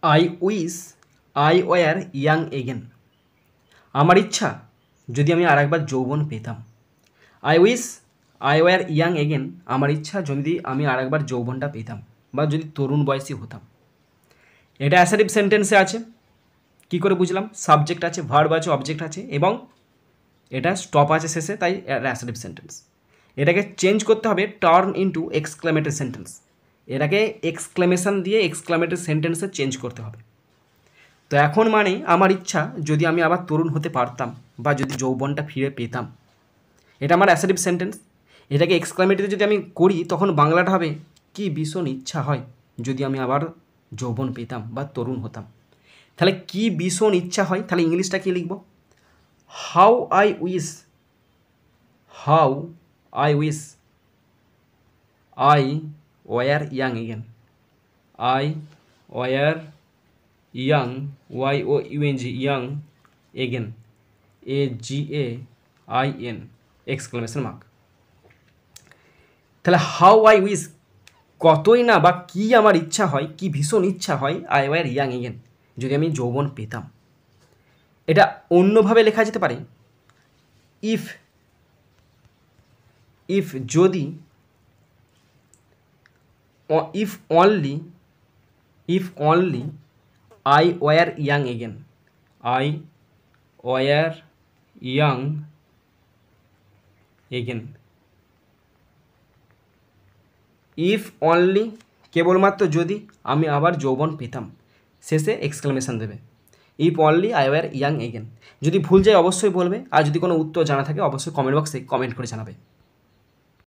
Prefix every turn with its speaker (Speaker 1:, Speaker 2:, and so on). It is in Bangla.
Speaker 1: I wish I were young again. আমার ইচ্ছা যদি আমি আরেকবার যৌবন পেতাম। I wish I were young again. আমার ইচ্ছা যদি আমি আরেকবার যৌবনটা পেতাম বা যদি তরুণ বয়সী হতাম। এটা অ্যাসার্টিভ সেন্টেন্সে আছে। কি করে বুঝলাম? সাবজেক্ট আছে, ভার্ব আছে, অবজেক্ট আছে এবং এটা স্টপ আছে শেষে, তাই অ্যাসার্টিভ সেন্টেন্স। এটাকে চেঞ্জ করতে হবে টার্ন ইনটু এক্সক্লেমেটরি সেন্টেন্স। এটাকে এক্সক্লেমেশন দিয়ে এক্সক্লেমেটরি সেন্টেন্সে চেঞ্জ করতে হবে। তো এখন মানে আমার ইচ্ছা যদি আমি আবার তরুণ হতে পারতাম বা যদি যৌবনটা ফিরে পেতাম। এটা আমার অ্যাসার্টিভ সেন্টেন্স। এটাকে এক্সক্লেমেটরিতে যদি আমি করি তখন বাংলাটা হবে কি ভীষণ ইচ্ছা হয় যদি আমি আবার যৌবন পেতাম বা তরুণ হতাম। তাহলে কি ভীষণ ইচ্ছা হয়, তাহলে ইংলিশটা কি লিখব? How I wish I were young again. I were young, YOUNG, young again, AGAIN, exclamation mark. তাহলে হাউ আই উইশ কতই না বা কি আমার ইচ্ছা হয়, কি ভীষণ ইচ্ছা হয় আই ওয়ার ইয়াং এগেন যদি আমি যৌবন পেতাম। এটা অন্যভাবে লেখা যেতে পারে ইফ যদি, if only I were young again. I were young again. If only কেবলমাত্র যদি আমি আবার যৌবন পেতাম, শেষে এক্সক্লেমেশন দেবে। If only I were young again. যদি ভুল যায় অবশ্যই বলবে, আর যদি কোনো উত্তর জানা থাকে অবশ্যই কমেন্ট বক্সে কমেন্ট করে জানাবে।